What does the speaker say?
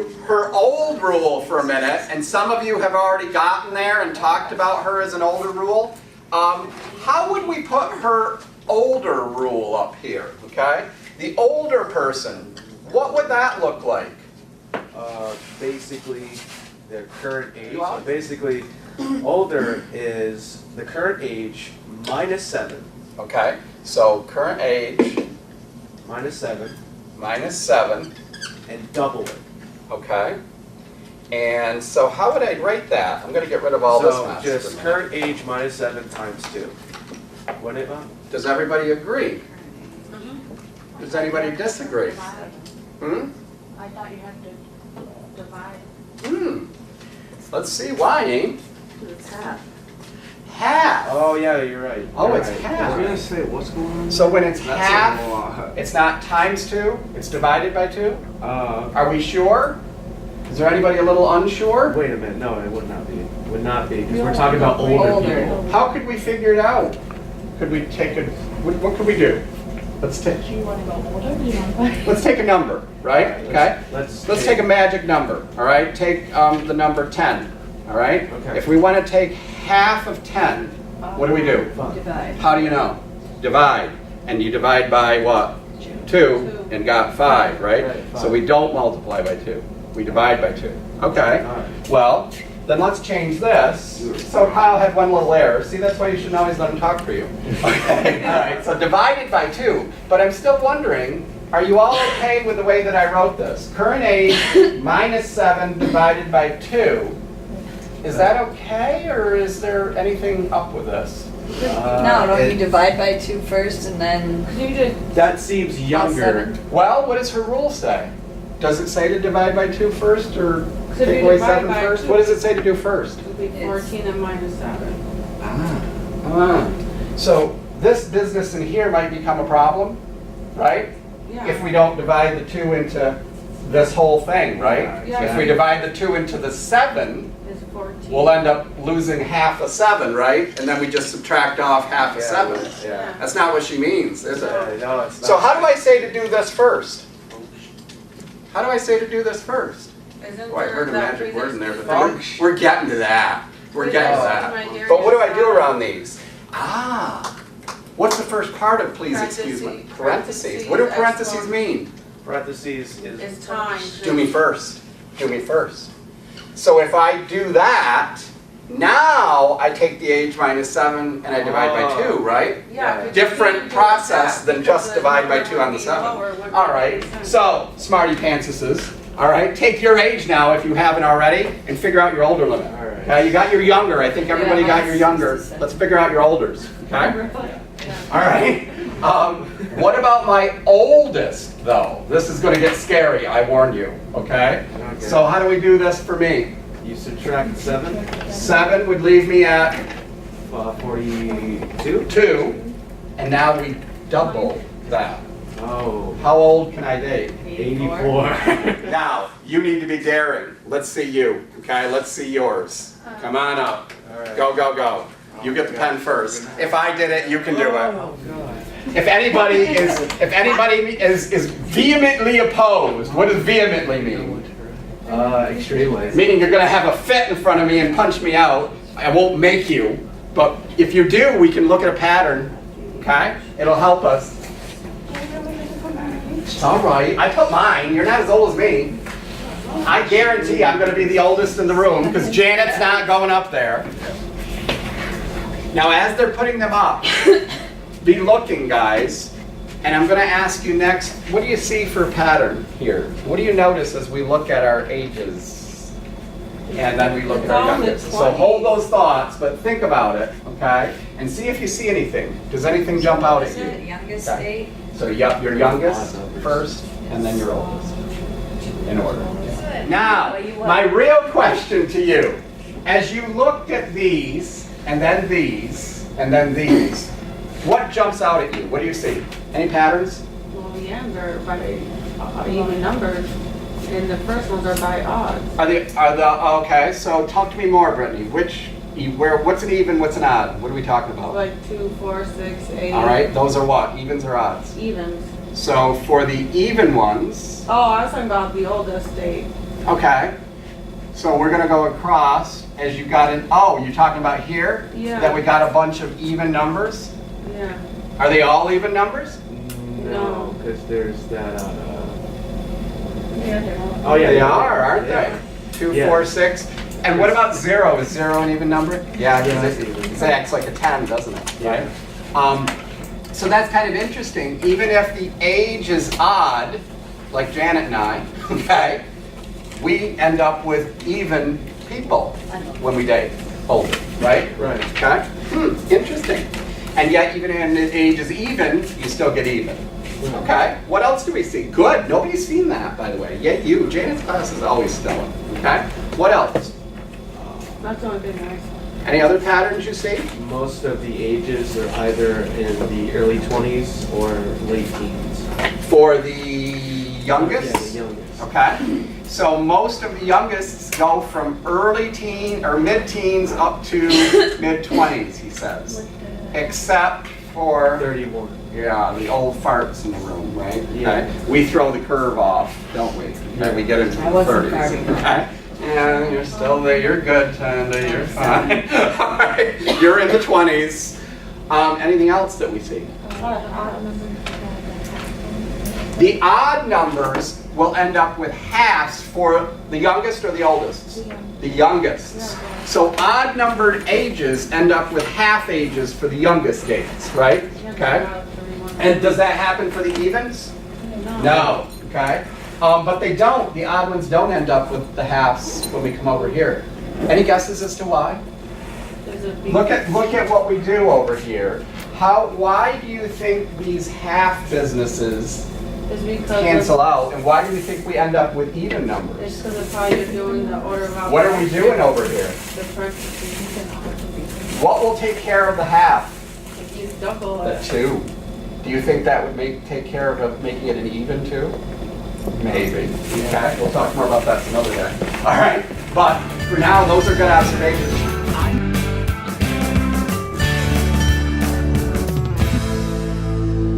do her old rule for a minute, and some of you have already gotten there and talked about her as an older rule. How would we put her older rule up here, okay? The older person, what would that look like? Basically, their current age. So basically, older is the current age minus 7. Okay, so current age Minus 7. minus 7, And double it. okay? And so how would I write that? I'm going to get rid of all this So mess. just current age minus 7 times 2. Wouldn't it, Mom? Does everybody agree? Does anybody disagree? Hmm? I thought you had to divide. Let's see, why, ain't? It's half. Half. Oh yeah, you're right. Oh, You're it's right. half. I was gonna say, what's going on? So when it's That's half, a lot. it's not times 2, it's divided by 2? Uh, Are we sure? Is there anybody a little unsure? wait a minute. No, it would not be. It would not be because we're talking about older people. How could we figure it out? Could we take a, what could we do? Let's take, Do you want to go older? Do you want to? let's take a number, right? Okay? Let's Let's take a magic number, all right? Take the number 10, all right? Okay. If we want to take half of 10, what do we do? Divide. How do you know? Divide. And you divide by what? 2 and got 5, right? Right, So 5. we don't multiply by 2. We divide by 2. Okay. Alright. Well, then let's change this. So Kyle had one little error. See, that's why you shouldn't always let him talk for you. Okay. All right. So divided by 2. But I'm still wondering, are you all okay with the way that I wrote this? Current age minus 7 divided by 2. Is that okay, or is there anything up with this? No, don't you divide by 2 first and then You did. That seems younger. 7? Well, what does her rule say? Does it say to divide by 2 first, or If take you away divide 7 by first? 2. What does it say to do first? It would be 14 and minus 7. So this business in here might become a problem, right? Yeah. If we don't divide the 2 into this whole thing, right? Yeah. If we divide the 2 into the 7, It's 14. we'll end up losing half a 7, right? And then we just subtract off half a 7. Yeah. That's not what she means, is it? No, it's not. So how do I say to do this first? How do I say to do this first? Isn't Oh, I heard a there that magic word in there, but previous- we're getting to that. We're getting to that. Right here, But what do I just do add- around these? Ah, what's the first part of please excuse me? Parentheses. What do parentheses mean? Parentheses is. It's time. Do me first. Do me first. So if I do that, now I take the age minus 7 and I divide by 2, right? Yeah. but you Different can't do process that than because just the divide by number 2 on the would be 7. lower, wouldn't All it? right, Makes sense. so smarty pantsuses, all right, take your age now if you haven't already and figure out your older limit. All right. Okay, you got your younger, I think everybody Yeah, got mine's your younger. 67. Let's figure out your olders, okay? Yeah. All right. What about my oldest, though? This is going to get scary, I warn you, okay? Okay. So how do we do this for me? You subtract 7. 7 would leave me at 42. 2, and now we double that. Oh. How old can I date? 84. Now, you need to be daring. Let's see you, okay? Let's see yours. Come on up. All right. Go, go, go. You get the pen first. If I did it, you can do it. Oh God. If anybody is vehemently opposed, what does vehemently mean? Extremely. Meaning you're gonna have a fit in front of me and punch me out. I won't make you, but if you do, we can look at a pattern, okay? It'll help us. It's all right. I put mine. You're not as old as me. I guarantee I'm gonna be the oldest in the room because Janet's not going up there. Now, as they're putting them up, be looking, guys. And I'm going to ask you next, what do you see for a pattern here? What do you notice as we look at our ages? And then we look at our It's all in the youngest. So 20s. hold those thoughts, but think about it, okay? And see if you see anything. Does anything jump out at is you? it youngest Okay. date? So your youngest first, and then your oldest, in order. Now, my real question to you, as you looked at these, and then these, and then these, what jumps out at you? What do you see? Any patterns? Well, yeah, they're by even numbers, and the first ones are by odds. Okay, so talk to me more, Brittany. What's an even, what's an odd? What are we talking about? Like 2, 4, 6, 8. All right, those are what? Evens or odds? Evens. So for the even ones, Oh, I was talking about the oldest date. Okay. So we're gonna go across as you got in, oh, you're talking about here? Yeah. That we got a bunch of even numbers? Yeah. Are they all even numbers? No. Because there's that, Yeah, they're all. oh yeah. They are, aren't Yeah. they? 2, Yeah. 4, 6. And what about 0? Is 0 an even number? Yeah, Yeah, because it's even. it acts like a 10, doesn't it? Yeah. Right? So that's kind of interesting. Even if the age is odd, like Janet and I, okay, we end up with even people when we date older, right? Right. Okay? Interesting. And yet, even when the age is even, you still get even. Okay? What else do we see? Good. Nobody's seen that, by the way. Yet you. Janet's class is always stellar. Okay? What else? That's the only thing I saw. Any other patterns you see? Most of the ages are either in the early 20s or late teens. For the youngest? Yeah, the youngest. Okay? So most of the youngest go from early teen or mid-teens up to mid-20s, he says. Except for 31. yeah, the old farts in the room, right? Yeah. Okay. We throw the curve off, don't we? And we get into I the wasn't 30s. carving. Okay? Yeah, you're still there. You're good, Tanda. You're fine. All right. You're in the 20s. Anything else that we see? The odd numbers will end up with halves for the youngest or the oldest? The youngest. So odd numbered ages end up with half ages for the youngest dates, right? Okay. And does that happen for the evens? No. Okay. But they don't. The odd ones don't end up with the halves when we come over here. Any guesses as to why? Look at what we do over here. Why do you think these half businesses It's because cancel out, and why do you think we end up with even It's numbers? because of how you're doing the order of What are we doing over here? The parentheses. What will take care of the half? If you double The it. 2. Do you think that would take care of making it an even 2? Maybe. Okay, we'll talk more about that some other day. All right, but for now, those are good observations.